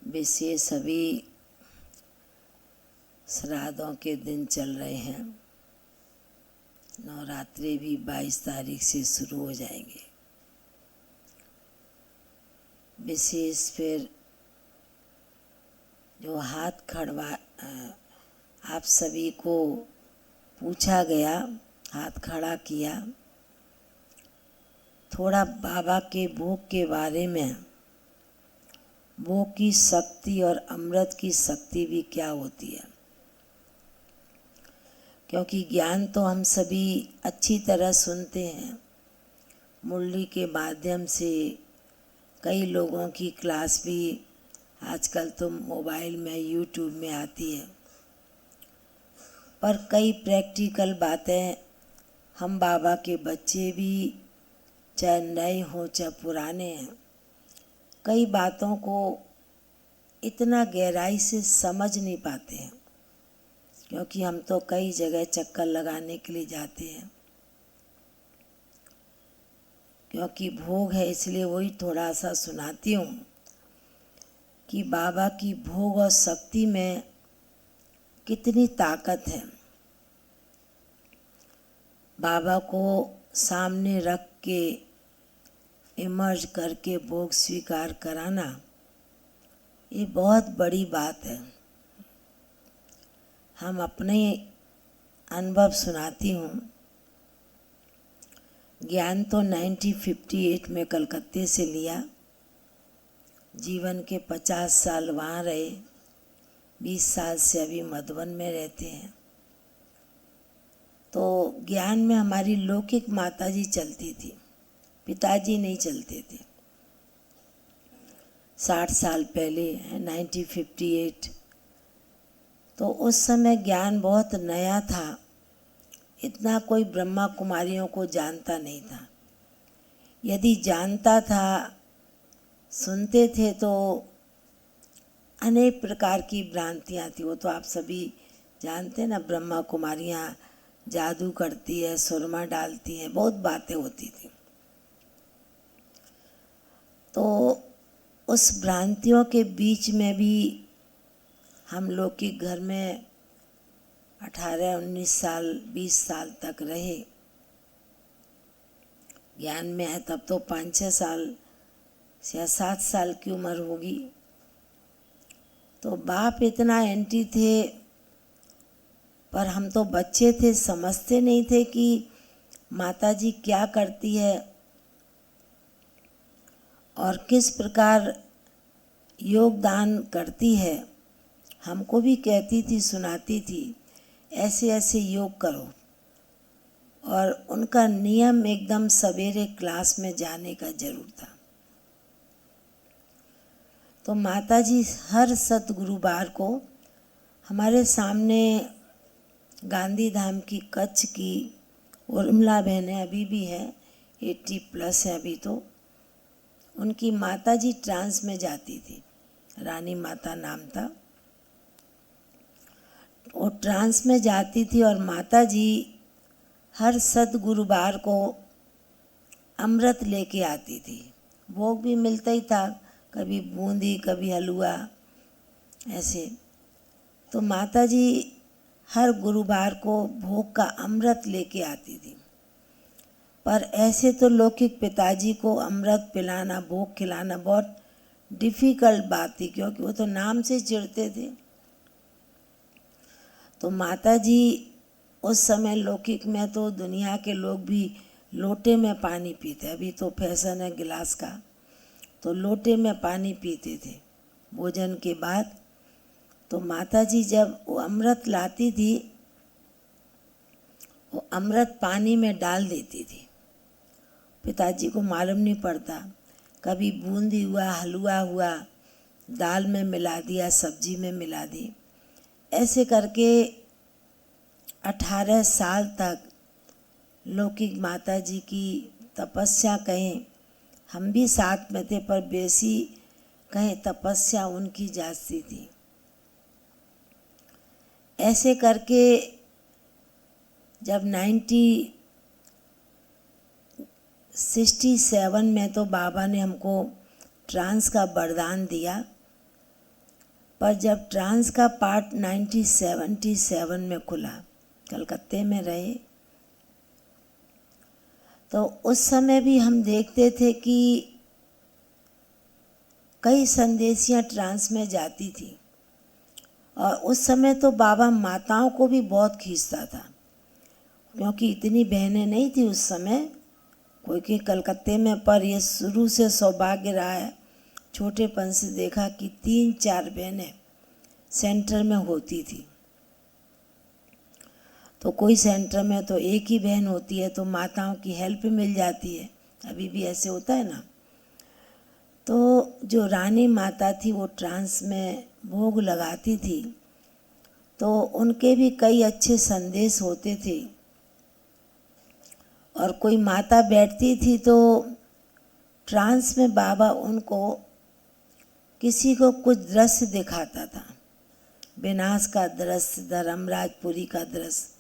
विशेष अभी श्राद्धों के दिन चल रहे हैं। नवरात्रि भी 22 तारीख से शुरू हो जाएंगे। विशेष फिर जो हाथ खड़वा आप सभी को पूछा गया, हाथ खड़ा किया, थोड़ा बाबा के भोग के बारे में, भोग की शक्ति और अमृत की शक्ति भी क्या होती है। क्योंकि ज्ञान तो हम सभी अच्छी तरह सुनते हैं, मुरली के माध्यम से कई लोगों की क्लास भी आजकल तो मोबाइल में यूट्यूब में आती है, पर कई प्रैक्टिकल बातें हम बाबा के बच्चे भी, चाहे नए हों चाहे पुराने हैं, कई बातों को इतना गहराई से समझ नहीं पाते हैं। क्योंकि हम तो कई जगह चक्कर लगाने के लिए जाते हैं, क्योंकि भोग है इसलिए वही थोड़ा सा सुनाती हूँ कि बाबा की भोग और शक्ति में कितनी ताकत है। बाबा को सामने रख के इमर्ज करके भोग स्वीकार कराना, ये बहुत बड़ी बात है। हम अपने अनुभव सुनाती हूँ। ज्ञान तो 1958 में कलकत्ते से लिया, जीवन के 50 साल वहाँ रहे, 20 साल से अभी मधुबन में रहते हैं। तो ज्ञान में हमारी लौकिक माताजी चलती थी, पिताजी नहीं चलते थे। 60 साल पहले 1958, तो उस समय ज्ञान बहुत नया था, इतना कोई ब्रह्मा कुमारियों को जानता नहीं था। यदि जानता था, सुनते थे, तो अनेक प्रकार की भ्रांतियाँ थी। वो तो आप सभी जानते हैं ना, ब्रह्मा कुमारियाँ जादू करती है, सुरमा डालती हैं, बहुत बातें होती थी। तो उस भ्रांतियों के बीच में भी हम लोग के घर में 18-19 साल 20 साल तक रहे। ज्ञान में है तब तो 5-6 साल या 7 साल की उम्र होगी। तो बाप इतना एंटी थे, पर हम तो बच्चे थे, समझते नहीं थे कि माताजी क्या करती है और किस प्रकार योगदान करती है। हमको भी कहती थी, सुनाती थी, ऐसे ऐसे योग करो। और उनका नियम एकदम सवेरे क्लास में जाने का जरूर था। तो माताजी हर सतगुरुवार को हमारे सामने गांधी धाम की, कच्छ की उर्मिला बहनें अभी भी है, 80+ है अभी तो, उनकी माताजी ट्रांस में जाती थी, रानी माता नाम था। वो ट्रांस में जाती थी और माताजी हर सतगुरुवार को अमृत लेके आती थी। भोग भी मिलता ही था, कभी बूंदी कभी हलवा ऐसे। तो माताजी हर गुरुवार को भोग का अमृत लेके आती थी। पर ऐसे तो लौकिक पिताजी को अमृत पिलाना, भोग खिलाना बहुत डिफ़िकल्ट बात थी, क्योंकि वो तो नाम से चिढ़ते थे। तो माताजी उस समय लौकिक में तो दुनिया के लोग भी लोटे में पानी पीते, अभी तो फैशन है गिलास का, तो लोटे में पानी पीते थे भोजन के बाद। तो माताजी जब वो अमृत लाती थी, वो अमृत पानी में डाल देती थी। पिताजी को मालूम नहीं पड़ता, कभी बूंदी हुआ, हलवा हुआ, दाल में मिला दिया, सब्जी में मिला दी, ऐसे करके 18 साल तक लौकिक माताजी की तपस्या कहें, हम भी साथ में थे, पर बेसी कहें तपस्या उनकी जाती थी। ऐसे करके जब 1967 में तो बाबा ने हमको ट्रांस का वरदान दिया पर जब ट्रांस का पार्ट 1977 में खुला, कलकत्ते में रहे, तो उस समय भी हम देखते थे कि कई संदेशियाँ ट्रांस में जाती थी। और उस समय तो बाबा माताओं को भी बहुत खींचता था, क्योंकि इतनी बहनें नहीं थी उस समय कोई के कलकत्ते में। पर ये शुरू से सौभाग्य रहा है, छोटेपन से देखा कि 3-4 बहनें सेंटर में होती थी। तो कोई सेंटर में तो एक ही बहन होती है, तो माताओं की हेल्प मिल जाती है, अभी भी ऐसे होता है ना। तो जो रानी माता थी वो ट्रांस में भोग लगाती थी, तो उनके भी कई अच्छे संदेश होते थे। और कोई माता बैठती थी तो ट्रांस में बाबा उनको किसी को कुछ दृश्य दिखाता था, विनाश का दृश्य, धर्मराजपुरी का दृश्य।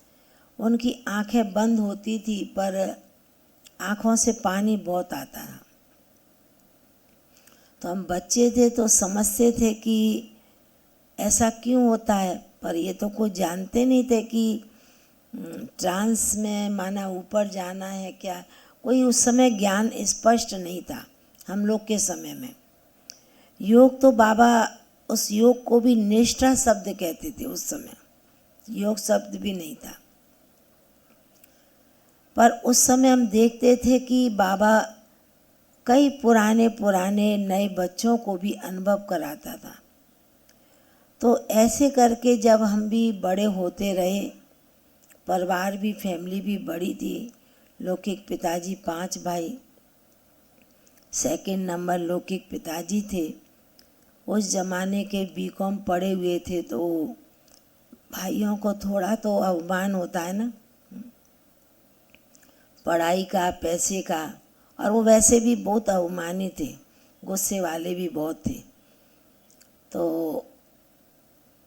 उनकी आंखें बंद होती थी पर आँखों से पानी बहुत आता था। तो हम बच्चे थे तो समझते थे कि ऐसा क्यों होता है, पर ये तो कोई जानते नहीं थे कि ट्रांस में माना ऊपर जाना है क्या। कोई उस समय ज्ञान स्पष्ट नहीं था हम लोग के समय में। योग तो बाबा उस योग को भी निष्ठा शब्द कहते थे, उस समय योग शब्द भी नहीं था। पर उस समय हम देखते थे कि बाबा कई पुराने नए बच्चों को भी अनुभव कराता था। तो ऐसे करके जब हम भी बड़े होते रहे, परिवार भी, फैमिली भी बड़ी थी। लौकिक पिताजी 5 भाई, सेकंड नंबर लौकिक पिताजी थे। उस ज़माने के बीकॉम पढ़े हुए थे, तो भाइयों को थोड़ा तो अभिमान होता है ना, पढ़ाई का, पैसे का। और वो वैसे भी बहुत अभिमानी थे, गुस्से वाले भी बहुत थे। तो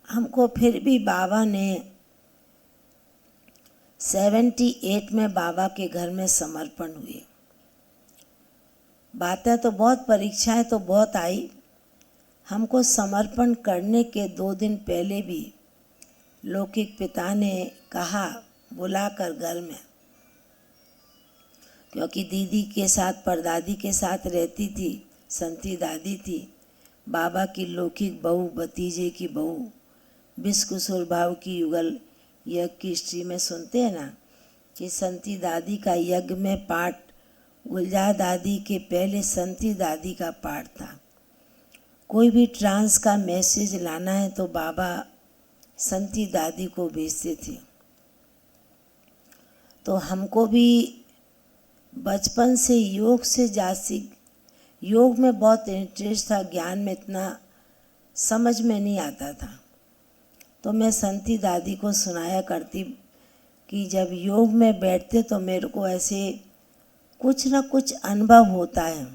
हमको फिर भी बाबा ने 78 में बाबा के घर में समर्पण हुए। बातें तो बहुत, परीक्षाएं तो बहुत आई। हमको समर्पण करने के 2 दिन पहले भी लौकिक पिता ने कहा, बुलाकर घर में, क्योंकि दीदी के साथ, परदादी के साथ रहती थी, संती दादी थी, बाबा की लौकिक बहू, भतीजे की बहू, विश्वकिशोर भाव की युगल यज्ञ की हिस्ट्री में सुनते हैं ना कि संती दादी का यज्ञ में पाठ गुलजार दादी के पहले संती दादी का पाठ था। कोई भी ट्रांस का मैसेज लाना है तो बाबा संती दादी को भेजते थे। तो हमको भी बचपन से योग से योग में बहुत इंटरेस्ट था, ज्ञान में इतना समझ में नहीं आता था। तो मैं संती दादी को सुनाया करती कि जब योग में बैठते तो मेरे को ऐसे कुछ ना कुछ अनुभव होता है।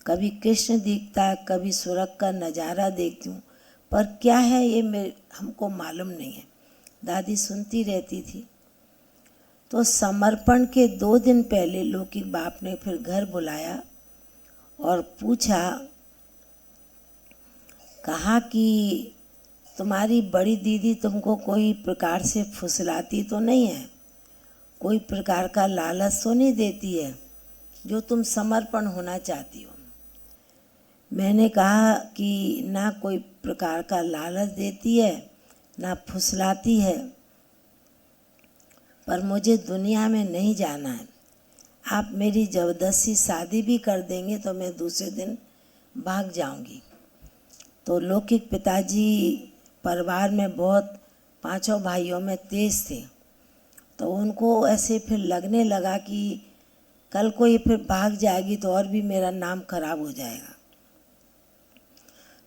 कभी कृष्ण दिखता, कभी स्वर्ग का नज़ारा देखती हूँ, पर क्या है ये हमको मालूम नहीं है। दादी सुनती रहती थी। तो समर्पण के 2 दिन पहले लौकिक बाप ने फिर घर बुलाया और पूछा, कहा कि तुम्हारी बड़ी दीदी तुमको कोई प्रकार से फुसलाती तो नहीं है, कोई प्रकार का लालच तो नहीं देती है जो तुम समर्पण होना चाहती हो। मैंने कहा कि ना कोई प्रकार का लालच देती है, ना फुसलाती है, पर मुझे दुनिया में नहीं जाना है। आप मेरी ज़बरदस्ती शादी भी कर देंगे तो मैं दूसरे दिन भाग जाऊंगी। तो लौकिक पिताजी परिवार में बहुत 5 भाइयों में तेज थे। तो उनको ऐसे फिर लगने लगा कि कल को ये फिर भाग जाएगी तो और भी मेरा नाम खराब हो जाएगा।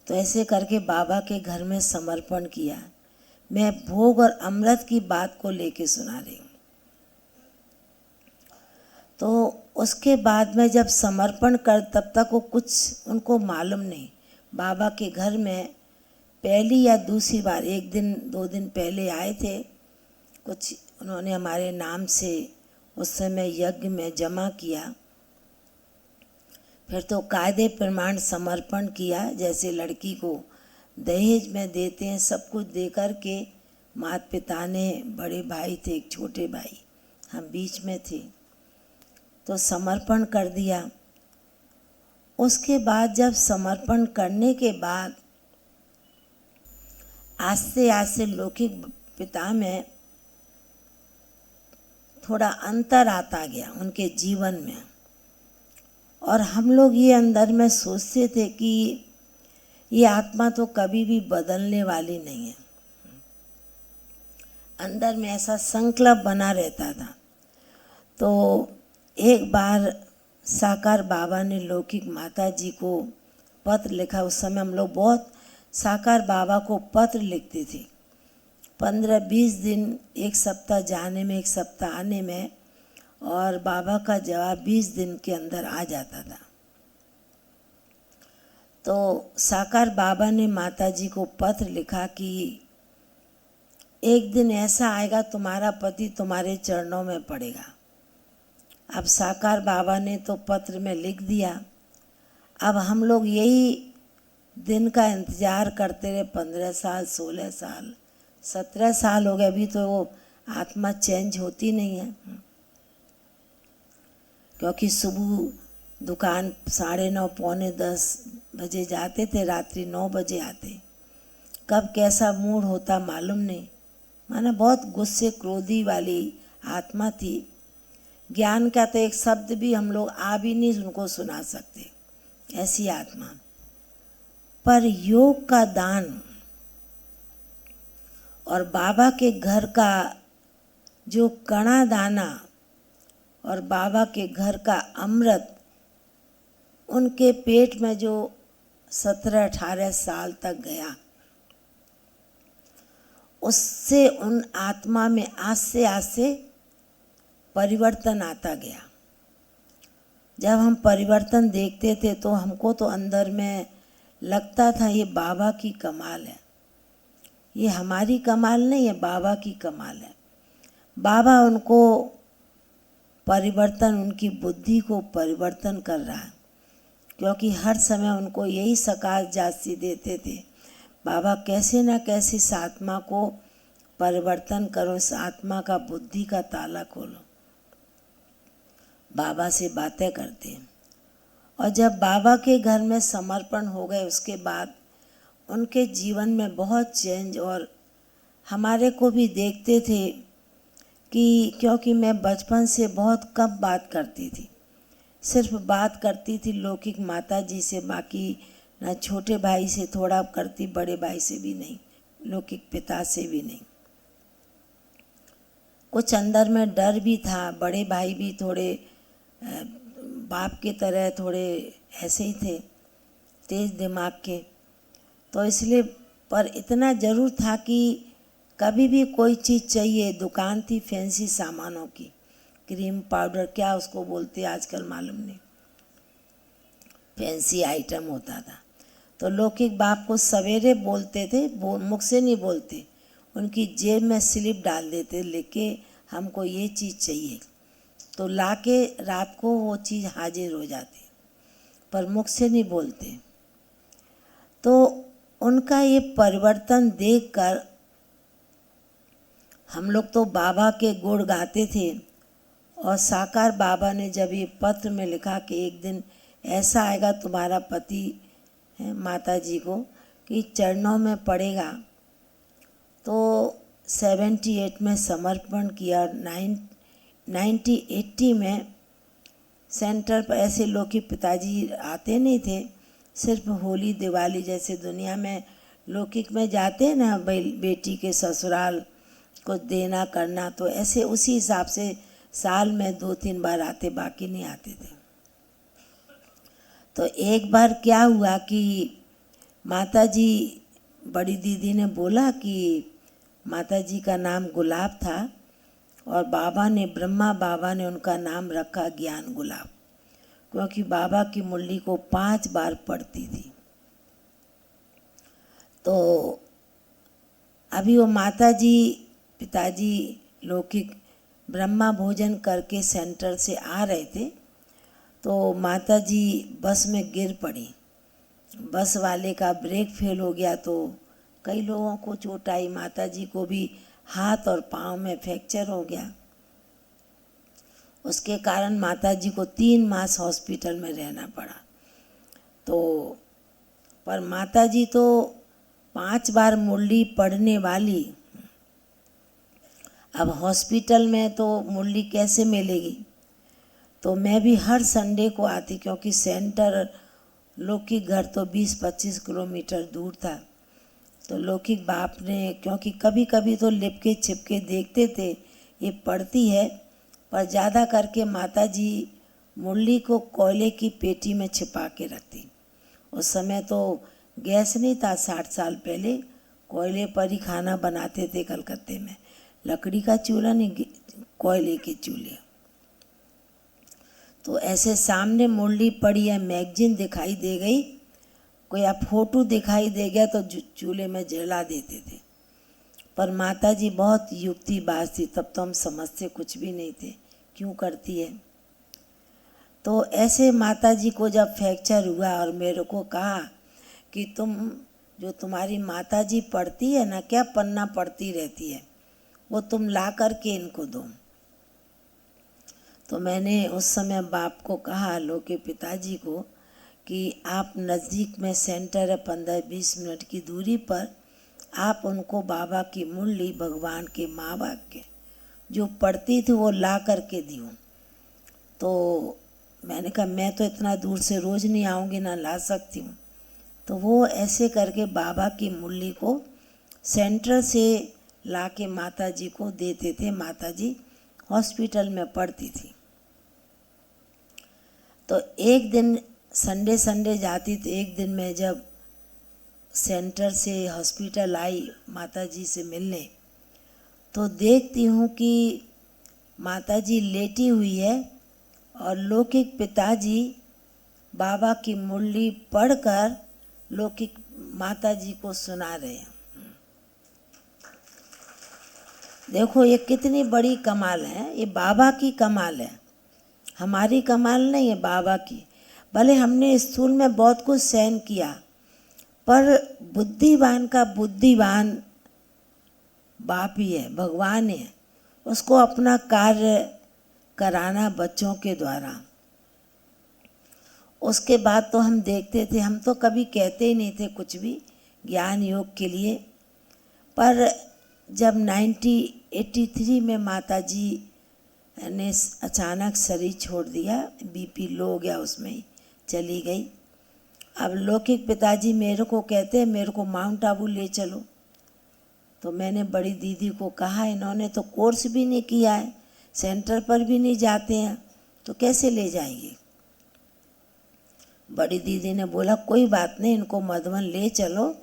तो ऐसे करके बाबा के घर में समर्पण किया। मैं भोग और अमृत की बात को लेके सुना रही हूँ। तो उसके बाद में जब समर्पण कर, तब तक वो कुछ उनको मालूम नहीं। बाबा के घर में पहली या दूसरी बार, 1 दिन 2 दिन पहले आए थे, कुछ उन्होंने हमारे नाम से उस समय यज्ञ में जमा किया। फिर तो कायदे प्रमाण समर्पण किया, जैसे लड़की को दहेज में देते हैं, सब कुछ दे कर के माता पिता ने, बड़े भाई थे एक छोटे भाई, हम बीच में थे, तो समर्पण कर दिया। उसके बाद जब समर्पण करने के बाद आस्ते आस्ते लौकिक पिता में थोड़ा अंतर आता गया उनके जीवन में, और हम लोग ये अंदर में सोचते थे कि ये आत्मा तो कभी भी बदलने वाली नहीं है। अंदर में ऐसा संकल्प बना रहता था। तो एक बार साकार बाबा ने लौकिक माता जी को पत्र लिखा। उस समय हम लोग बहुत साकार बाबा को पत्र लिखते थे, 15-20 दिन, एक सप्ताह जाने में, एक सप्ताह आने में, और बाबा का जवाब 20 दिन के अंदर आ जाता था। तो साकार बाबा ने माता जी को पत्र लिखा कि एक दिन ऐसा आएगा तुम्हारा पति तुम्हारे चरणों में पड़ेगा। अब साकार बाबा ने तो पत्र में लिख दिया। अब हम लोग यही दिन का इंतज़ार करते रहे। 15 साल, 16 साल, 17 साल हो गए, अभी तो वो आत्मा चेंज होती नहीं है। क्योंकि सुबह दुकान 9:30, पौने 10 बजे जाते थे, रात्रि 9 बजे आते। कब कैसा मूड होता मालूम नहीं। माना बहुत गुस्से क्रोधी वाली आत्मा थी। ज्ञान का तो एक शब्द भी हम लोग आ भी नहीं उनको सुना सकते, ऐसी आत्मा। पर योग का दान और बाबा के घर का जो कणा दाना और बाबा के घर का अमृत उनके पेट में जो 17-18 साल तक गया, उससे उन आत्मा में आस्ते आस्ते परिवर्तन आता गया। जब हम परिवर्तन देखते थे तो हमको तो अंदर में लगता था ये बाबा की कमाल है, ये हमारी कमाल नहीं है, बाबा की कमाल है। बाबा उनको परिवर्तन, उनकी बुद्धि को परिवर्तन कर रहा है। क्योंकि हर समय उनको यही सकाश जास्ती देते थे, बाबा कैसे ना कैसे इस आत्मा को परिवर्तन करो, इस आत्मा का बुद्धि का ताला खोलो। बाबा से बातें करते हैं। और जब बाबा के घर में समर्पण हो गए उसके बाद उनके जीवन में बहुत चेंज। और हमारे को भी देखते थे कि क्योंकि मैं बचपन से बहुत कम बात करती थी, सिर्फ बात करती थी लौकिक माता जी से, बाकी ना छोटे भाई से थोड़ा करती, बड़े भाई से भी नहीं, लौकिक पिता से भी नहीं। कुछ अंदर में डर भी था। बड़े भाई भी थोड़े बाप के तरह थोड़े ऐसे ही थे, तेज दिमाग के। तो इसलिए, पर इतना ज़रूर था कि कभी भी कोई चीज़ चाहिए, दुकान थी फैंसी सामानों की, क्रीम पाउडर क्या उसको बोलते आजकल मालूम नहीं, फैंसी आइटम होता था। तो लौकिक बाप को सवेरे बोलते थे, मुख से नहीं बोलते, उनकी जेब में स्लिप डाल देते, लेके हमको ये चीज़ चाहिए, तो लाके रात को वो चीज़ हाजिर हो जाती, पर मुख से नहीं बोलते। तो उनका ये परिवर्तन देखकर हम लोग तो बाबा के गुण गाते थे। और साकार बाबा ने जब ये पत्र में लिखा कि एक दिन ऐसा आएगा तुम्हारा पति है माता जी को कि चरणों में पड़ेगा, तो 78 में समर्पण किया। 1980 में सेंटर पर ऐसे लोग कि पिताजी आते नहीं थे, सिर्फ होली दिवाली जैसे दुनिया में लौकिक में जाते हैं ना, बेटी के ससुराल कुछ देना करना, तो ऐसे उसी हिसाब से साल में 2-3 बार आते, बाकी नहीं आते थे। तो एक बार क्या हुआ कि माता जी, बड़ी दीदी ने बोला कि माता जी का नाम गुलाब था और बाबा ने, ब्रह्मा बाबा ने उनका नाम रखा ज्ञान गुलाब, क्योंकि बाबा की मुरली को 5 बार पढ़ती थी। तो अभी वो माता जी, पिताजी लौकिक ब्रह्मा भोजन करके सेंटर से आ रहे थे, तो माता जी बस में गिर पड़ी बस वाले का ब्रेक फेल हो गया तो कई लोगों को चोट आई, माता जी को भी हाथ और पाँव में फ्रैक्चर हो गया। उसके कारण माता जी को 3 मास हॉस्पिटल में रहना पड़ा। तो पर माता जी तो 5 बार मुरली पढ़ने वाली, अब हॉस्पिटल में तो मुरली कैसे मिलेगी। तो मैं भी हर संडे को आती, क्योंकि सेंटर लौकिक घर तो 20-25 किलोमीटर दूर था। तो लौकिक बाप ने, क्योंकि कभी कभी तो लिपके छिपके देखते थे ये पढ़ती है, पर ज़्यादा करके माता जी मुरली को कोयले की पेटी में छिपा के रखती। उस समय तो गैस नहीं था, 60 साल पहले कोयले पर ही खाना बनाते थे कलकत्ते में, लकड़ी का चूल्हा नहीं, कोयले के चूल्हे। तो ऐसे सामने मुरली पड़ी है, मैगजीन दिखाई दे गई, कोई आप फोटो दिखाई दे गया तो चूल्हे में जला देते थे। पर माता जी बहुत युक्तिबाज थी, तब तो हम समझते कुछ भी नहीं थे क्यों करती है। तो ऐसे माता जी को जब फ्रैक्चर हुआ और मेरे को कहा कि तुम, जो तुम्हारी माता जी पढ़ती है ना, क्या पन्ना पढ़ती रहती है, वो तुम ला करके इनको दो। तो मैंने उस समय बाप को कहा, लो के पिताजी को, कि आप नज़दीक में सेंटर है 15-20 मिनट की दूरी पर, आप उनको बाबा की मुरली भगवान के माँ बाप के जो पढ़ती थी वो ला करके दियो। तो मैंने कहा मैं तो इतना दूर से रोज़ नहीं आऊँगी, ना ला सकती हूँ। तो वो ऐसे करके बाबा की मुरली को सेंटर से ला के माता जी को देते थे। माता जी हॉस्पिटल में पढ़ती थी। तो एक दिन संडे जाती, तो एक दिन मैं जब सेंटर से हॉस्पिटल आई माता जी से मिलने, तो देखती हूँ कि माता जी लेटी हुई है और लौकिक पिताजी बाबा की मुरली पढ़कर लौकिक माता जी को सुना रहे हैं। देखो ये कितनी बड़ी कमाल है, ये बाबा की कमाल है, हमारी कमाल नहीं है, बाबा की। भले हमने स्थूल में बहुत कुछ सहन किया, पर बुद्धिवान का बुद्धिवान बाप ही है, भगवान है, उसको अपना कार्य कराना बच्चों के द्वारा। उसके बाद तो हम देखते थे, हम तो कभी कहते ही नहीं थे कुछ भी ज्ञान योग के लिए। पर जब 1983 में माता जी ने अचानक शरीर छोड़ दिया, बीपी लो हो गया, उसमें ही चली गई। अब लौकिक पिताजी मेरे को कहते हैं मेरे को माउंट आबू ले चलो। तो मैंने बड़ी दीदी को कहा, इन्होंने तो कोर्स भी नहीं किया है, सेंटर पर भी नहीं जाते हैं, तो कैसे ले जाएंगे। बड़ी दीदी ने बोला कोई बात नहीं, इनको मधुबन ले चलो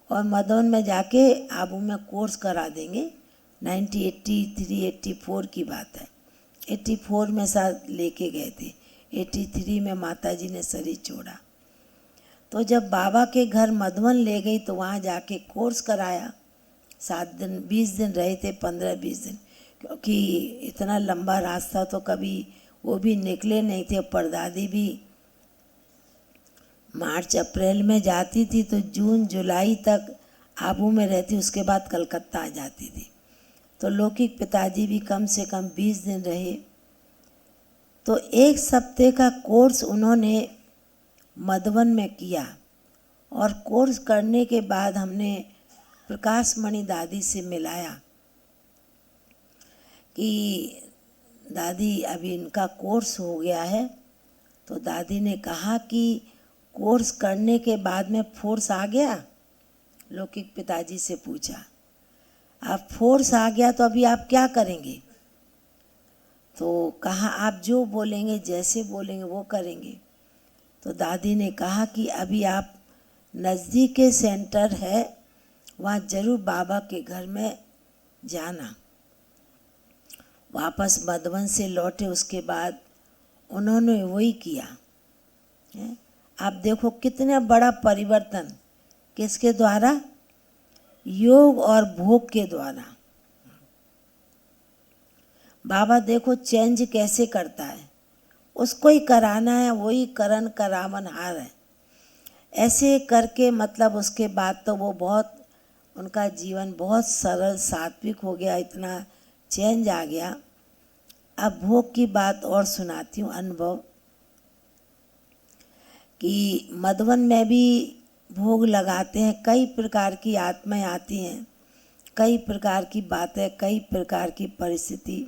और मधुबन में जाके आबू में कोर्स करा देंगे। 1983-84 की बात है, 84 में साथ लेके गए थे, 83 में माता जी ने शरीर छोड़ा। तो जब बाबा के घर मधुबन ले गई तो वहाँ जाके कोर्स कराया। 7 दिन 20 दिन रहे थे, 15-20 दिन, क्योंकि इतना लंबा रास्ता तो कभी वो भी निकले नहीं थे। परदादी भी मार्च अप्रैल में जाती थी तो जून जुलाई तक आबू में रहती, उसके बाद कलकत्ता आ जाती थी। तो लौकिक पिताजी भी कम से कम 20 दिन रहे। तो 1 हफ्ते का कोर्स उन्होंने मधुबन में किया और कोर्स करने के बाद हमने प्रकाश मणि दादी से मिलाया कि दादी अभी इनका कोर्स हो गया है। तो दादी ने कहा कि कोर्स करने के बाद में फोर्स आ गया। लौकिक पिताजी से पूछा, अब फोर्स आ गया तो अभी आप क्या करेंगे। तो कहा आप जो बोलेंगे, जैसे बोलेंगे वो करेंगे। तो दादी ने कहा कि अभी आप नज़दीक के सेंटर है, वहाँ ज़रूर बाबा के घर में जाना। वापस मधुबन से लौटे उसके बाद उन्होंने वही किया है। आप देखो कितना बड़ा परिवर्तन, किसके द्वारा, योग और भोग के द्वारा। बाबा देखो चेंज कैसे करता है, उसको ही कराना है, वही करण करावन हार है। ऐसे करके मतलब उसके बाद तो वो बहुत, उनका जीवन बहुत सरल सात्विक हो गया, इतना चेंज आ गया। अब भोग की बात और सुनाती हूँ, अनुभव कि मधुवन में भी भोग लगाते हैं, कई प्रकार की आत्माएं आती हैं, कई प्रकार की बातें, कई प्रकार की परिस्थिति।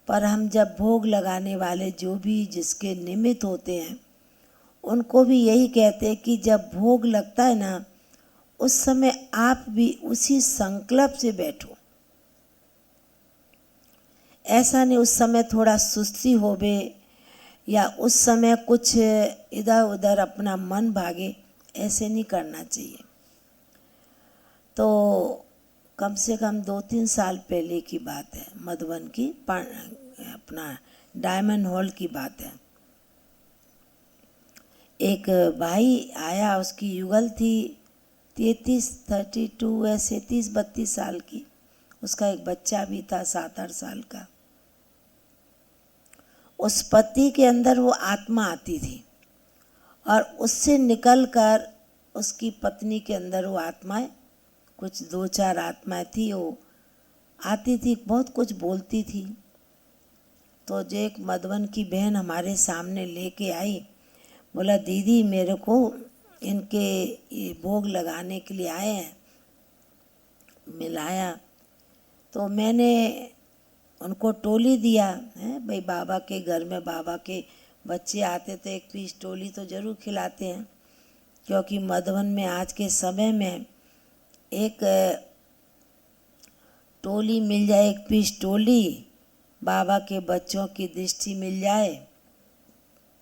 पर हम जब भोग लगाने वाले जो भी जिसके निमित्त होते हैं उनको भी यही कहते हैं कि जब भोग लगता है ना, उस समय आप भी उसी संकल्प से बैठो। ऐसा नहीं उस समय थोड़ा सुस्ती होवे या उस समय कुछ इधर उधर अपना मन भागे, ऐसे नहीं करना चाहिए। तो कम से कम 2-3 साल पहले की बात है, मधुबन की अपना डायमंड हॉल की बात है। एक भाई आया, उसकी युगल थी 32 ऐसे 30-32 साल की। उसका एक बच्चा भी था 7-8 साल का। उस पति के अंदर वो आत्मा आती थी और उससे निकलकर उसकी पत्नी के अंदर वो आत्माएं, कुछ 2-4 आत्माएं थी, वो आती थी, बहुत कुछ बोलती थी। तो जो एक मधुबन की बहन हमारे सामने लेके आई, बोला दीदी मेरे को इनके ये भोग लगाने के लिए आए हैं, मिलाया। तो मैंने उनको टोली दिया है, भाई बाबा के घर में बाबा के बच्चे आते तो एक पीस टोली तो ज़रूर खिलाते हैं, क्योंकि मधुबन में आज के समय में एक टोली मिल जाए, एक पीस टोली, बाबा के बच्चों की दृष्टि मिल जाए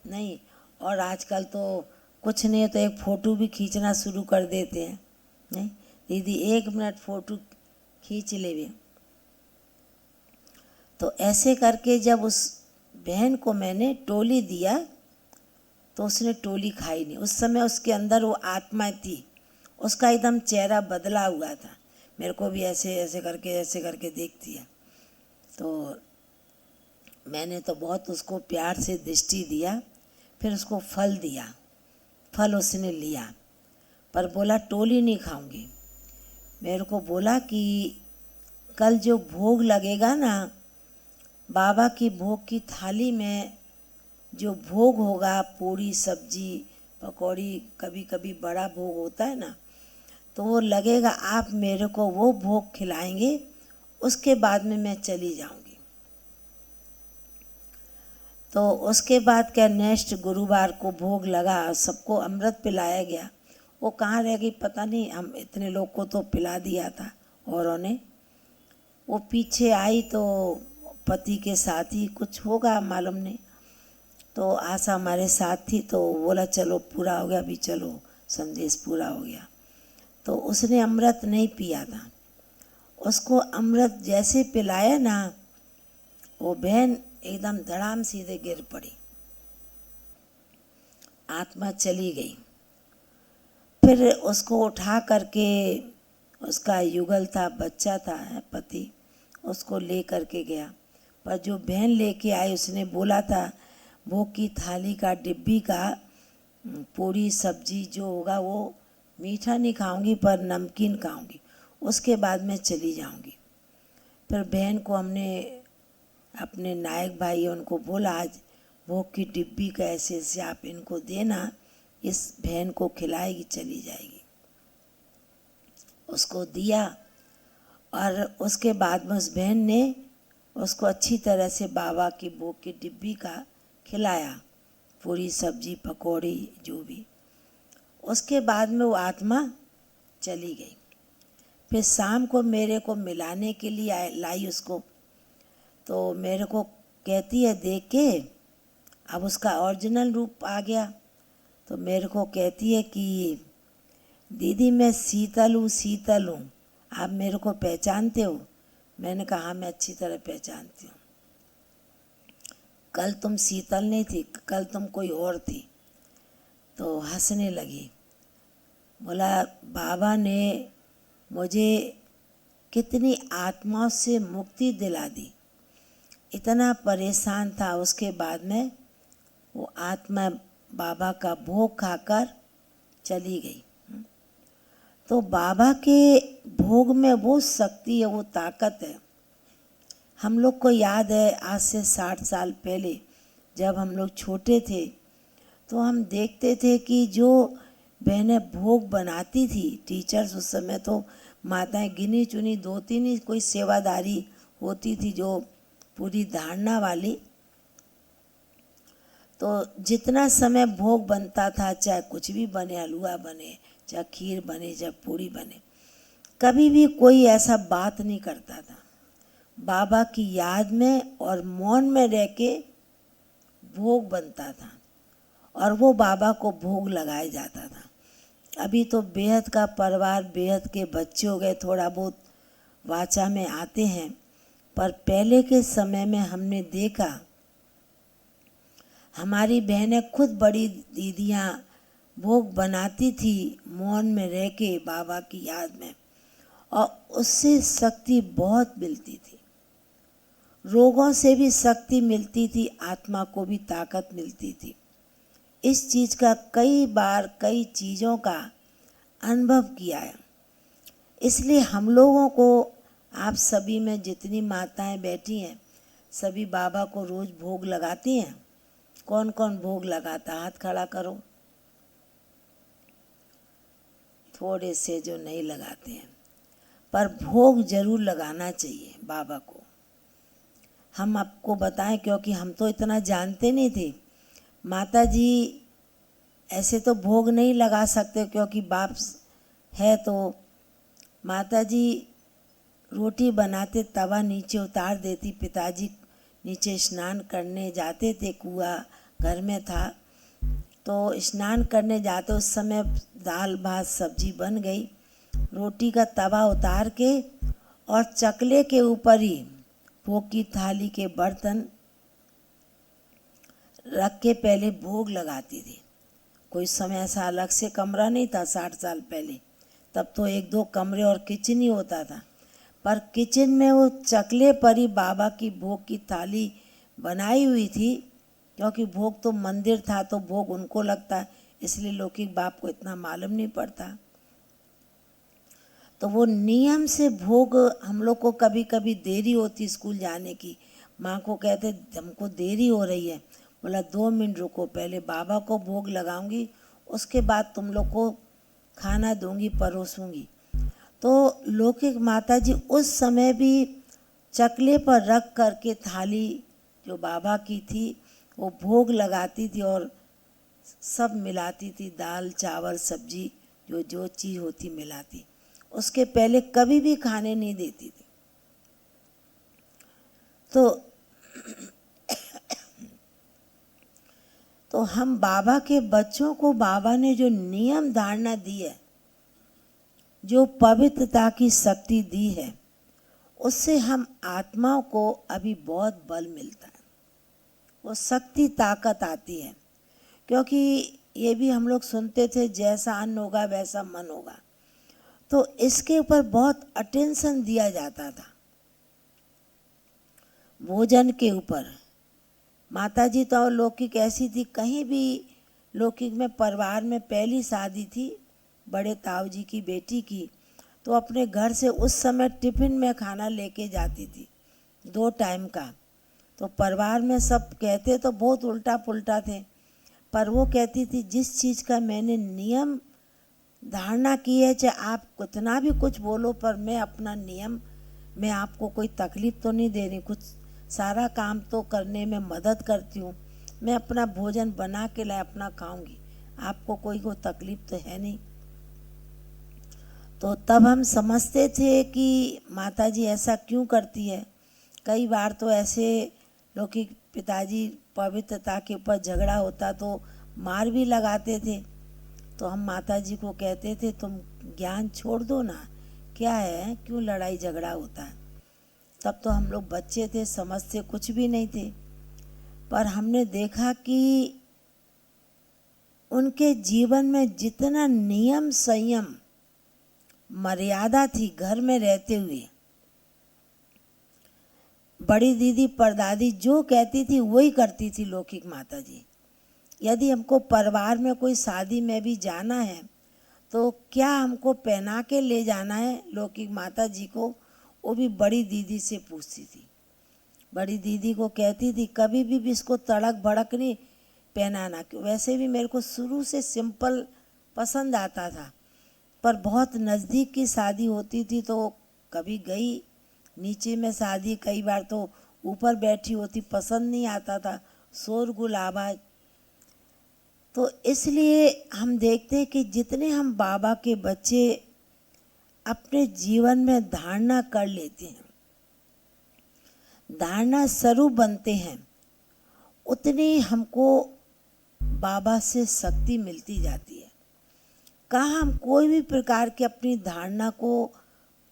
नहीं। और आजकल तो कुछ नहीं है तो एक फ़ोटो भी खींचना शुरू कर देते हैं, नहीं दीदी 1 मिनट फ़ोटो खींच ले। तो ऐसे करके जब उस बहन को मैंने टोली दिया तो उसने टोली खाई नहीं। उस समय उसके अंदर वो आत्मा थी, उसका एकदम चेहरा बदला हुआ था। मेरे को भी ऐसे ऐसे करके देखती है। तो मैंने तो बहुत उसको प्यार से दृष्टि दिया, फिर उसको फल दिया, फल उसने लिया, पर बोला टोली नहीं खाऊंगी। मेरे को बोला कि कल जो भोग लगेगा ना, बाबा की भोग की थाली में जो भोग होगा, पूरी सब्जी पकौड़ी, कभी कभी बड़ा भोग होता है ना, तो वो लगेगा, आप मेरे को वो भोग खिलाएंगे, उसके बाद में मैं चली जाऊंगी। तो उसके बाद क्या, नेक्स्ट गुरुवार को भोग लगा, सबको अमृत पिलाया गया। वो कहाँ रह गई पता नहीं, हम इतने लोग को तो पिला दिया था औरों ने। वो पीछे आई तो पति के साथ ही कुछ होगा मालूम नहीं, तो आशा हमारे साथ थी, तो बोला चलो पूरा हो गया, अभी चलो संदेश पूरा हो गया। तो उसने अमृत नहीं पिया था, उसको अमृत जैसे पिलाया ना, वो बहन एकदम धड़ाम सीधे गिर पड़ी, आत्मा चली गई। फिर उसको उठा करके, उसका युगल था, बच्चा था, पति उसको ले करके गया। पर जो बहन लेके आई उसने बोला था भोग की थाली का डिब्बी का पूरी सब्जी जो होगा वो मीठा नहीं खाऊंगी पर नमकीन खाऊंगी, उसके बाद मैं चली जाऊंगी। फिर बहन को हमने, अपने नायक भाई उनको बोला आज भोग की डिब्बी का ऐसे ऐसे आप इनको देना, इस बहन को खिलाएगी चली जाएगी। उसको दिया और उसके बाद में उस बहन ने उसको अच्छी तरह से बाबा की भोग की डिब्बी का खिलाया, पूरी सब्जी पकौड़ी जो भी। उसके बाद में वो आत्मा चली गई। फिर शाम को मेरे को मिलाने के लिए लाई उसको, तो मेरे को कहती है देख के, अब उसका ओरिजिनल रूप आ गया, तो मेरे को कहती है कि दीदी मैं शीतल हूँ, शीतल हूँ, आप मेरे को पहचानते हो? मैंने कहा हाँ मैं अच्छी तरह पहचानती हूँ, कल तुम शीतल नहीं थी, कल तुम कोई और थी। तो हंसने लगी, बोला बाबा ने मुझे कितनी आत्माओं से मुक्ति दिला दी, इतना परेशान था, उसके बाद में वो आत्मा बाबा का भोग खाकर चली गई। तो बाबा के भोग में वो शक्ति है, वो ताकत है। हम लोग को याद है आज से 60 साल पहले जब हम लोग छोटे थे तो हम देखते थे कि जो बहनें भोग बनाती थी, टीचर्स उस समय तो माताएं गिनी चुनी 2-3 ही कोई सेवादारी होती थी जो पूरी धारणा वाली। तो जितना समय भोग बनता था, चाहे कुछ भी बने, हलवा बने, चाहे खीर बने, चाहे पूड़ी बने, कभी भी कोई ऐसा बात नहीं करता था। बाबा की याद में और मौन में रह के भोग बनता था और वो बाबा को भोग लगाया जाता था। अभी तो बेहद का परिवार, बेहद के बच्चे हो गए, थोड़ा बहुत वाचा में आते हैं, पर पहले के समय में हमने देखा हमारी बहनें खुद, बड़ी दीदियाँ भोग बनाती थी मौन में रह के बाबा की याद में, और उससे शक्ति बहुत मिलती थी। रोगों से भी शक्ति मिलती थी, आत्मा को भी ताकत मिलती थी। इस चीज़ का कई बार, कई चीज़ों का अनुभव किया है। इसलिए हम लोगों को, आप सभी में जितनी माताएं बैठी हैं, सभी बाबा को रोज़ भोग लगाती हैं। कौन कौन भोग लगाता, हाथ खड़ा करो। थोड़े से जो नहीं लगाते हैं, पर भोग जरूर लगाना चाहिए बाबा को। हम आपको बताएं क्योंकि हम तो इतना जानते नहीं थे। माता जी ऐसे तो भोग नहीं लगा सकते क्योंकि बाप है, तो माता जी रोटी बनाते, तवा नीचे उतार देती, पिताजी नीचे स्नान करने जाते थे, कुआं घर में था, तो स्नान करने जाते उस समय दाल भात सब्जी बन गई, रोटी का तवा उतार के और चकले के ऊपर ही भोग की थाली के बर्तन रख के पहले भोग लगाती थी। कोई समय ऐसा अलग से कमरा नहीं था 60 साल पहले, तब तो 1-2 कमरे और किचन ही होता था, पर किचन में वो चकले पर ही बाबा की भोग की थाली बनाई हुई थी, क्योंकि भोग तो मंदिर था तो भोग उनको लगता, इसलिए लौकिक बाप को इतना मालूम नहीं पड़ता। तो वो नियम से भोग, हम लोग को कभी कभी देरी होती स्कूल जाने की, माँ को कहते हमको देरी हो रही है, बोला 2 मिनट रुको, पहले बाबा को भोग लगाऊंगी, उसके बाद तुम लोग को खाना दूंगी, परोसूंगी। तो लौकिक माता जी उस समय भी चकले पर रख करके थाली जो बाबा की थी वो भोग लगाती थी और सब मिलाती थी, दाल चावल सब्जी जो जो चीज़ होती मिलाती। उसके पहले कभी भी खाने नहीं देती थी। तो हम बाबा के बच्चों को बाबा ने जो नियम धारणा दी है, जो पवित्रता की शक्ति दी है, उससे हम आत्माओं को अभी बहुत बल मिलता है, वो शक्ति ताकत आती है। क्योंकि ये भी हम लोग सुनते थे जैसा अन्न होगा वैसा मन होगा, तो इसके ऊपर बहुत अटेंशन दिया जाता था, भोजन के ऊपर। माता जी तो लौकिक ऐसी थी, कहीं भी लौकिक में परिवार में पहली शादी थी बड़े ताऊ जी की बेटी की, तो अपने घर से उस समय टिफिन में खाना लेके जाती थी 2 टाइम का। तो परिवार में सब कहते तो बहुत उल्टा पुल्टा थे, पर वो कहती थी जिस चीज़ का मैंने नियम धारणा की है, चाहे आप कितना भी कुछ बोलो, पर मैं अपना नियम, मैं आपको कोई तकलीफ़ तो नहीं दे रही, कुछ सारा काम तो करने में मदद करती हूँ, मैं अपना भोजन बना के लाए अपना खाऊंगी, आपको कोई तकलीफ़ तो है नहीं। तो तब हम समझते थे कि माता जी ऐसा क्यों करती है। कई बार तो ऐसे लौकिक पिताजी पवित्रता के ऊपर झगड़ा होता तो मार भी लगाते थे, तो हम माता जी को कहते थे तुम ज्ञान छोड़ दो ना, क्या है, क्यों लड़ाई झगड़ा होता है। तब तो हम लोग बच्चे थे, समझते कुछ भी नहीं थे, पर हमने देखा कि उनके जीवन में जितना नियम संयम मर्यादा थी घर में रहते हुए, बड़ी दीदी परदादी जो कहती थी वही करती थी लौकिक माता जी। यदि हमको परिवार में कोई शादी में भी जाना है तो क्या हमको पहना के ले जाना है लौकिक माता जी को, वो भी बड़ी दीदी से पूछती थी। बड़ी दीदी को कहती थी कभी भी इसको तड़क भड़क नहीं पहनाना। वैसे भी मेरे को शुरू से सिंपल पसंद आता था, पर बहुत नज़दीक की शादी होती थी तो कभी गई नीचे में शादी, कई बार तो ऊपर बैठी होती, पसंद नहीं आता था, शोरगुल आवाज़। तो इसलिए हम देखते हैं कि जितने हम बाबा के बच्चे अपने जीवन में धारणा कर लेते हैं, धारणा स्वरूप बनते हैं, उतनी हमको बाबा से शक्ति मिलती जाती है। कहाँ हम कोई भी प्रकार की अपनी धारणा को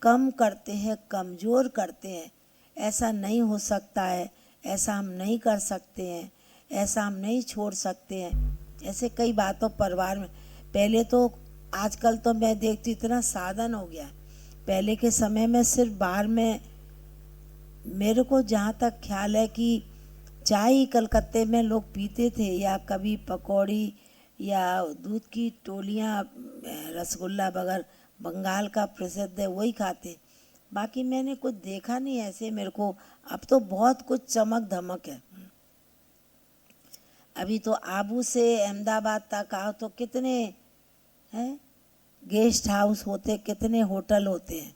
कम करते हैं, कमज़ोर करते हैं, ऐसा नहीं हो सकता है, ऐसा हम नहीं कर सकते हैं, ऐसा हम नहीं छोड़ सकते हैं, ऐसे कई बातों परिवार में। पहले तो, आजकल तो मैं देखती इतना साधन हो गया। पहले के समय में सिर्फ बाहर में, मेरे को जहाँ तक ख्याल है कि चाय ही कलकत्ते में लोग पीते थे, या कभी पकौड़ी या दूध की टोलियाँ, रसगुल्ला वगैरह बंगाल का प्रसिद्ध है, वही खाते। बाकी मैंने कुछ देखा नहीं ऐसे मेरे को। अब तो बहुत कुछ चमक धमक है। अभी तो आबू से अहमदाबाद तक आओ तो कितने हैं गेस्ट हाउस होते, कितने होटल होते हैं,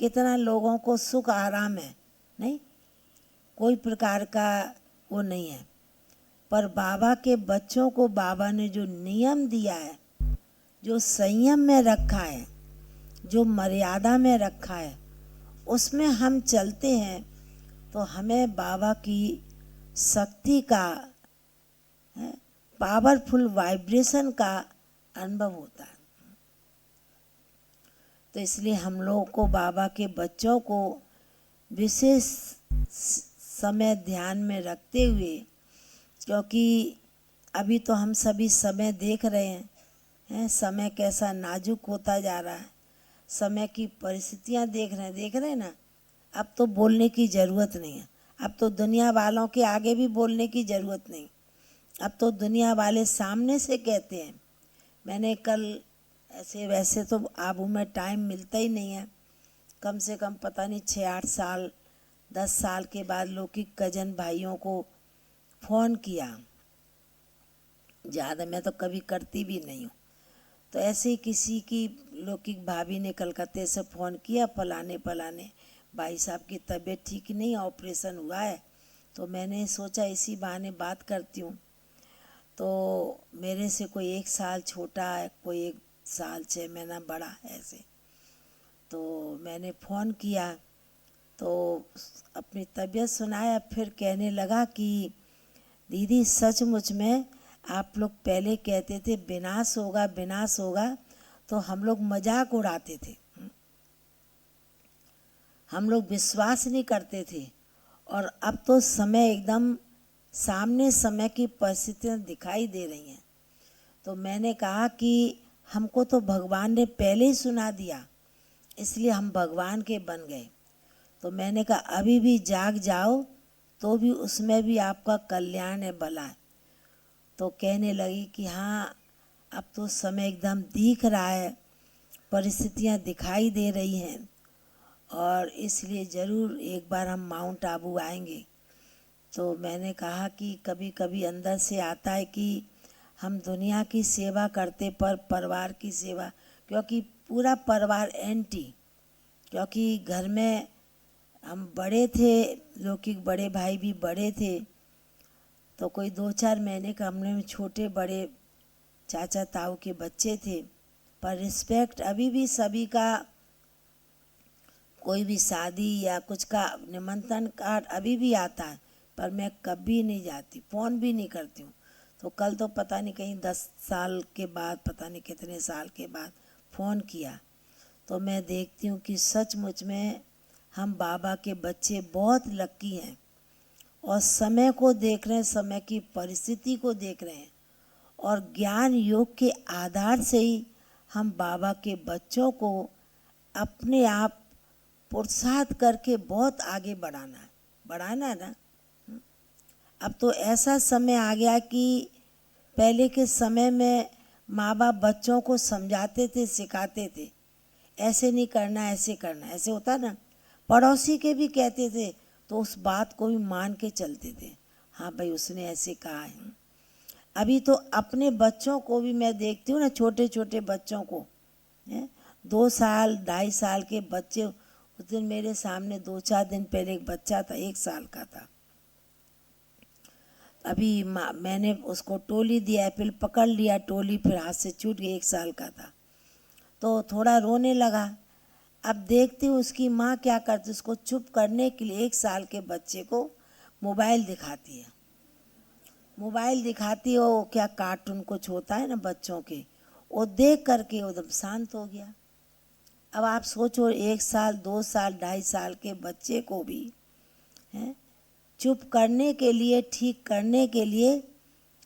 कितना लोगों को सुख आराम है, नहीं कोई प्रकार का वो नहीं है। पर बाबा के बच्चों को बाबा ने जो नियम दिया है, जो संयम में रखा है, जो मर्यादा में रखा है, उसमें हम चलते हैं तो हमें बाबा की शक्ति का, पावरफुल वाइब्रेशन का अनुभव होता है। तो इसलिए हम लोगों को बाबा के बच्चों को विशेष समय ध्यान में रखते हुए, क्योंकि अभी तो हम सभी समय देख रहे हैं, समय कैसा नाजुक होता जा रहा है, समय की परिस्थितियां देख रहे हैं ना। अब तो बोलने की ज़रूरत नहीं है, अब तो दुनिया वालों के आगे भी बोलने की ज़रूरत नहीं। अब तो दुनिया वाले सामने से कहते हैं। मैंने कल ऐसे, वैसे तो आबू में टाइम मिलता ही नहीं है, कम से कम पता नहीं 6-8 साल 10 साल के बाद लौकिक कजन भाइयों को फ़ोन किया। ज़्यादा मैं तो कभी करती भी नहीं हूँ। तो ऐसे ही किसी की लौकिक भाभी ने कलकत्ते से फ़ोन किया, फलाने भाई साहब की तबीयत ठीक नहीं, ऑपरेशन हुआ है। तो मैंने सोचा इसी बहाने बात करती हूँ। तो मेरे से कोई 1 साल छोटा है, कोई 1 साल 6 महीना बड़ा, ऐसे। तो मैंने फ़ोन किया तो अपनी तबीयत सुनाया, फिर कहने लगा कि दीदी सचमुच में आप लोग पहले कहते थे विनाश होगा विनाश होगा, तो हम लोग मजाक उड़ाते थे, हम लोग विश्वास नहीं करते थे। और अब तो समय एकदम सामने, समय की परिस्थितियाँ दिखाई दे रही हैं। तो मैंने कहा कि हमको तो भगवान ने पहले ही सुना दिया, इसलिए हम भगवान के बन गए। तो मैंने कहा अभी भी जाग जाओ तो भी उसमें भी आपका कल्याण है, भला है। तो कहने लगी कि हाँ, अब तो समय एकदम दिख रहा है, परिस्थितियाँ दिखाई दे रही हैं, और इसलिए ज़रूर एक बार हम माउंट आबू आएंगे। तो मैंने कहा कि कभी कभी अंदर से आता है कि हम दुनिया की सेवा करते पर परिवार की सेवा, क्योंकि पूरा परिवार एंटी, क्योंकि घर में हम बड़े थे, लौकिक बड़े भाई भी बड़े थे, तो कोई 2-4 महीने का हमने में छोटे बड़े चाचा ताऊ के बच्चे थे। पर रिस्पेक्ट अभी भी सभी का, कोई भी शादी या कुछ का निमंत्रण कार्ड अभी भी आता है, पर मैं कभी नहीं जाती, फ़ोन भी नहीं करती हूँ। तो कल तो पता नहीं कहीं 10 साल के बाद, पता नहीं कितने साल के बाद फ़ोन किया। तो मैं देखती हूँ कि सचमुच में हम बाबा के बच्चे बहुत लकी हैं, और समय को देख रहे हैं, समय की परिस्थिति को देख रहे हैं, और ज्ञान योग के आधार से ही हम बाबा के बच्चों को अपने आप प्रोत्साहित करके बहुत आगे बढ़ाना है ना। अब तो ऐसा समय आ गया कि पहले के समय में माँ बाप बच्चों को समझाते थे, सिखाते थे, ऐसे नहीं करना, ऐसे करना, ऐसे होता ना। पड़ोसी के भी कहते थे तो उस बात को भी मान के चलते थे, हाँ भाई उसने ऐसे कहा है। अभी तो अपने बच्चों को भी मैं देखती हूँ ना, छोटे छोटे बच्चों को, 2 साल 2.5 साल के बच्चे। उस दिन मेरे सामने 2-4 दिन पहले एक बच्चा था, 1 साल का था। अभी मैंने उसको टोली दिया, फिर पकड़ लिया टोली, फिर हाथ से छूट गई, 1 साल का था। तो थोड़ा रोने लगा। अब देखती हूँ उसकी माँ क्या करती, उसको चुप करने के लिए 1 साल के बच्चे को मोबाइल दिखाती है। मोबाइल दिखाती हो, क्या कार्टून कुछ होता है ना बच्चों के, वो देख करके एकदम शांत हो गया। अब आप सोचो 1 साल 2 साल 2.5 साल के बच्चे को भी चुप करने के लिए, ठीक करने के लिए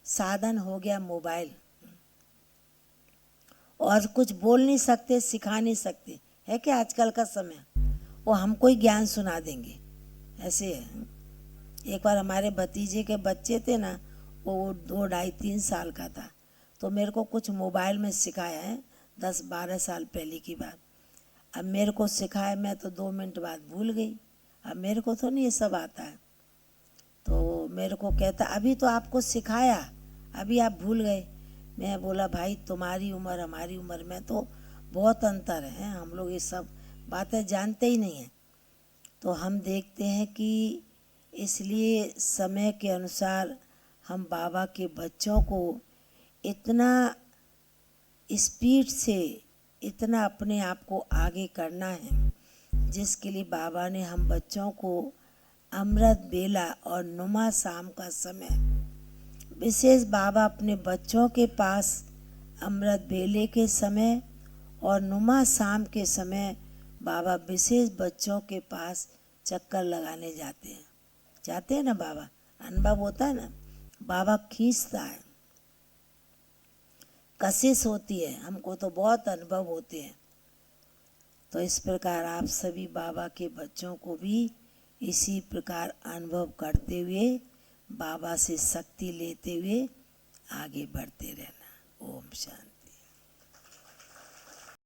साधन हो गया मोबाइल। और कुछ बोल नहीं सकते, सिखा नहीं सकते, है क्या आजकल का समय। वो हमको ही ज्ञान सुना देंगे, ऐसे है। एक बार हमारे भतीजे के बच्चे थे ना, वो 2 2.5 3 साल का था, तो मेरे को कुछ मोबाइल में सिखाया है, 10-12 साल पहले की बात। अब मेरे को सिखाया, मैं तो 2 मिनट बाद भूल गई। अब मेरे को तो नहीं ये सब आता है। तो मेरे को कहता अभी तो आपको सिखाया, अभी आप भूल गए। मैं बोला भाई तुम्हारी उम्र हमारी उम्र में तो बहुत अंतर है, हम लोग ये सब बातें जानते ही नहीं हैं। तो हम देखते हैं कि इसलिए समय के अनुसार हम बाबा के बच्चों को इतना स्पीड से, इतना अपने आप को आगे करना है, जिसके लिए बाबा ने हम बच्चों को अमृत बेला और नुमा शाम का समय, विशेष बाबा अपने बच्चों के पास अमृत बेले के समय और नुमा शाम के समय बाबा विशेष बच्चों के पास चक्कर लगाने जाते हैं ना बाबा, अनुभव होता है ना, बाबा खींचता है, कशिश होती है, हमको तो बहुत अनुभव होते हैं। तो इस प्रकार आप सभी बाबा के बच्चों को भी इसी प्रकार अनुभव करते हुए, बाबा से शक्ति लेते हुए आगे बढ़ते रहना। ओम शांति।